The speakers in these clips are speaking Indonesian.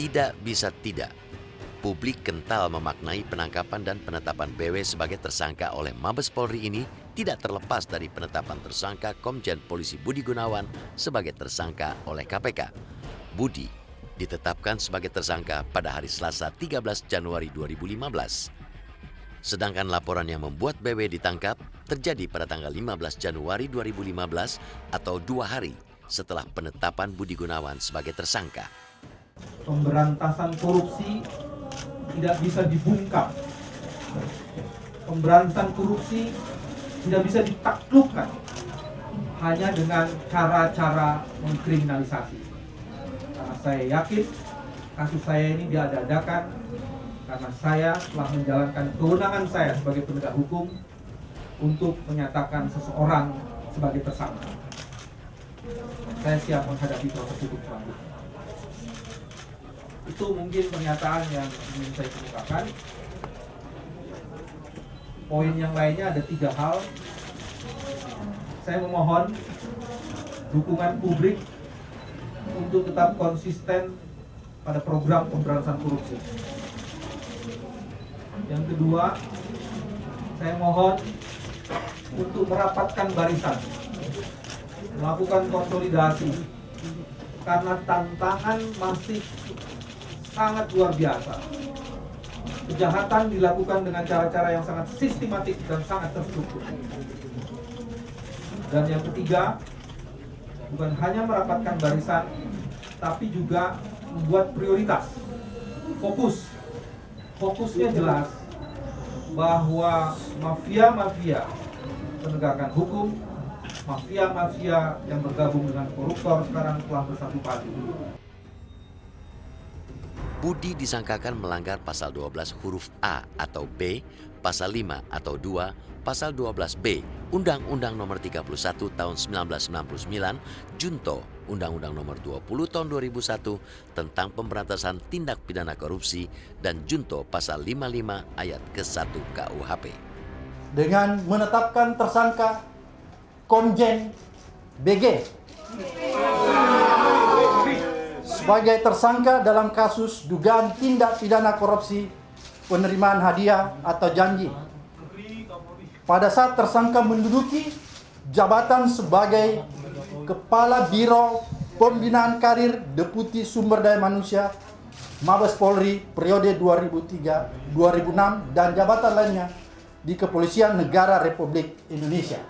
Tidak bisa tidak, publik kental memaknai penangkapan dan penetapan BW sebagai tersangka oleh Mabes Polri ini tidak terlepas dari penetapan tersangka Komjen Polisi Budi Gunawan sebagai tersangka oleh KPK. Budi ditetapkan sebagai tersangka pada hari Selasa 13 Januari 2015. Sedangkan laporan yang membuat BW ditangkap terjadi pada tanggal 15 Januari 2015 atau 2 hari setelah penetapan Budi Gunawan sebagai tersangka. Pemberantasan korupsi tidak bisa dibungkam. Pemberantasan korupsi tidak bisa ditaklukkan hanya dengan cara-cara mengkriminalisasi. Karena saya yakin kasus saya ini diada-adakan karena saya telah menjalankan kewenangan saya sebagai penegak hukum untuk menyatakan seseorang sebagai tersangka. Saya siap menghadapi proses hukum selanjutnya. Itu mungkin pernyataan yang ingin saya kemukakan. Poin yang lainnya ada 3 hal. Saya memohon dukungan publik untuk tetap konsisten pada program pemberantasan korupsi. Yang kedua, saya mohon untuk merapatkan barisan, melakukan konsolidasi, karena tantangan masih sangat luar biasa. Kejahatan dilakukan dengan cara-cara yang sangat sistematik dan sangat terstruktur. Dan yang ketiga, bukan hanya merapatkan barisan, tapi juga membuat prioritas. Fokusnya jelas bahwa mafia-mafia penegakan hukum, mafia-mafia yang bergabung dengan koruptor sekarang telah bersatu padu. Budi disangkakan melanggar pasal 12 huruf A atau B, pasal 5 atau 2, pasal 12B, Undang-Undang Nomor 31 Tahun 1999, Junto, Undang-Undang Nomor 20 Tahun 2001 tentang pemberantasan tindak pidana korupsi, dan Junto pasal 55 ayat ke-1 KUHP. Dengan menetapkan tersangka Komjen BG sebagai tersangka dalam kasus dugaan tindak pidana korupsi penerimaan hadiah atau janji. Pada saat tersangka menduduki jabatan sebagai Kepala Biro Pembinaan Karir Deputi Sumber Daya Manusia Mabes Polri periode 2003-2006 dan jabatan lainnya di Kepolisian Negara Republik Indonesia.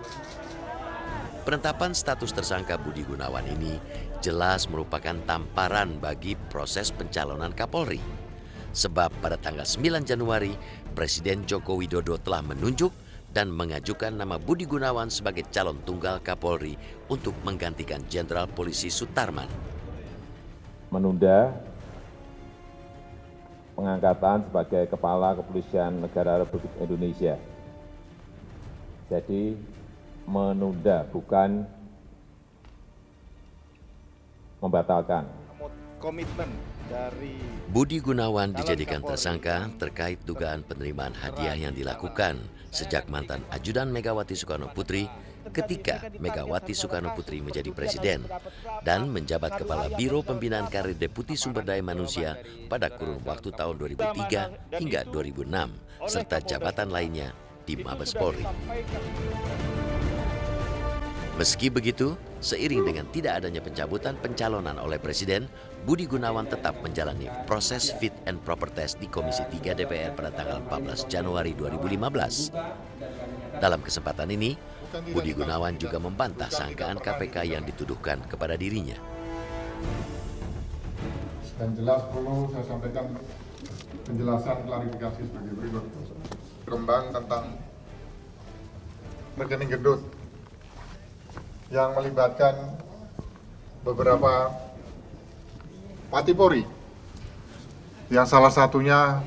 Penetapan status tersangka Budi Gunawan ini jelas merupakan tamparan bagi proses pencalonan Kapolri. Sebab pada tanggal 9 Januari, Presiden Joko Widodo telah menunjuk dan mengajukan nama Budi Gunawan sebagai calon tunggal Kapolri untuk menggantikan Jenderal Polisi Sutarman. Menunda pengangkatan sebagai Kepala Kepolisian Negara Republik Indonesia. Jadi menunda, bukan membatalkan. Komitmen dari Budi Gunawan dijadikan tersangka terkait dugaan penerimaan hadiah yang dilakukan sejak mantan ajudan Megawati Soekarno Putri ketika Megawati Soekarno Putri menjadi presiden dan menjabat Kepala Biro Pembinaan Karir Deputi Sumber Daya Manusia pada kurun waktu tahun 2003 hingga 2006 serta jabatan lainnya di Mabes Polri. Meski begitu, seiring dengan tidak adanya pencabutan pencalonan oleh Presiden, Budi Gunawan tetap menjalani proses fit and proper test di Komisi 3 DPR pada tanggal 14 Januari 2015. Dalam kesempatan ini, Budi Gunawan juga membantah sangkaan KPK yang dituduhkan kepada dirinya. Dan jelas perlu saya sampaikan penjelasan klarifikasi sebagai berikut. Kembang tentang rekening gendut yang melibatkan beberapa Pati Polri, yang salah satunya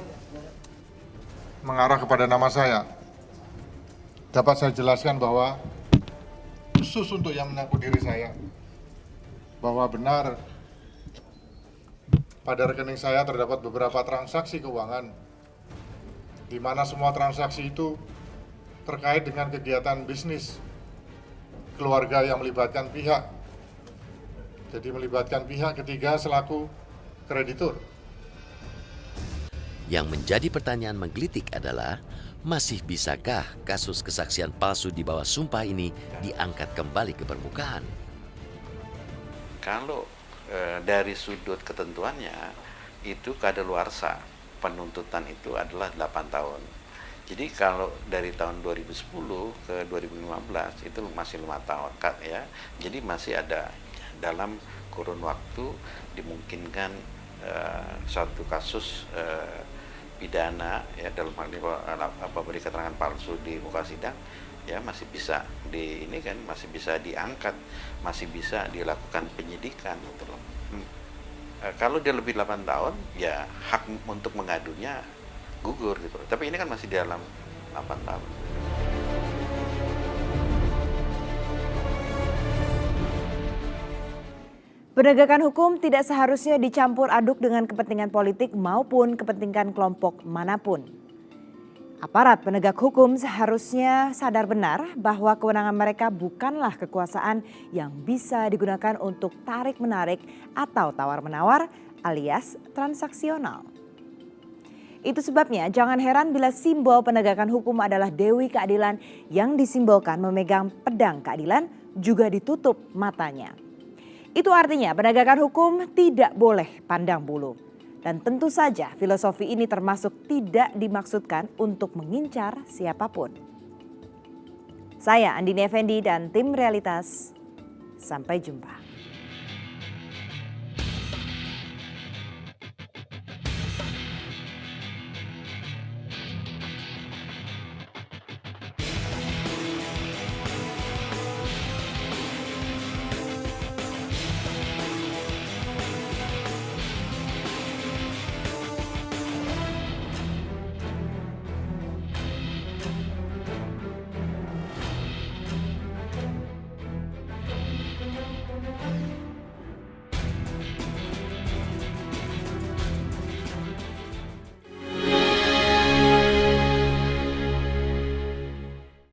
mengarah kepada nama saya. Dapat saya jelaskan bahwa khusus untuk yang menyangkut diri saya, bahwa benar pada rekening saya terdapat beberapa transaksi keuangan, di mana semua transaksi itu terkait dengan kegiatan bisnis keluarga yang melibatkan pihak. Jadi melibatkan pihak ketiga selaku kreditur. Yang menjadi pertanyaan menggelitik adalah, masih bisakah kasus kesaksian palsu di bawah sumpah ini diangkat kembali ke permukaan? Kalau dari sudut ketentuannya itu kadaluarsa penuntutan itu adalah 8 tahun. Jadi kalau dari tahun 2010 ke 2015 itu masih 5 tahun ya. Jadi masih ada dalam kurun waktu dimungkinkan suatu kasus pidana ya, dalam hal ini beri keterangan palsu di muka sidang ya masih bisa masih bisa diangkat, masih bisa dilakukan penyidikan gitu loh. Kalau dia lebih 8 tahun ya hak untuk mengadunya gugur gitu loh. Tapi ini kan masih di dalam 8 tahun. Penegakan hukum tidak seharusnya dicampur aduk dengan kepentingan politik maupun kepentingan kelompok manapun. Aparat penegak hukum seharusnya sadar benar bahwa kewenangan mereka bukanlah kekuasaan yang bisa digunakan untuk tarik-menarik atau tawar-menawar alias transaksional. Itu sebabnya jangan heran bila simbol penegakan hukum adalah Dewi Keadilan yang disimbolkan memegang pedang keadilan juga ditutup matanya. Itu artinya penegakan hukum tidak boleh pandang bulu. Dan tentu saja filosofi ini termasuk tidak dimaksudkan untuk mengincar siapapun. Saya Andini Effendi dan tim Realitas. Sampai jumpa.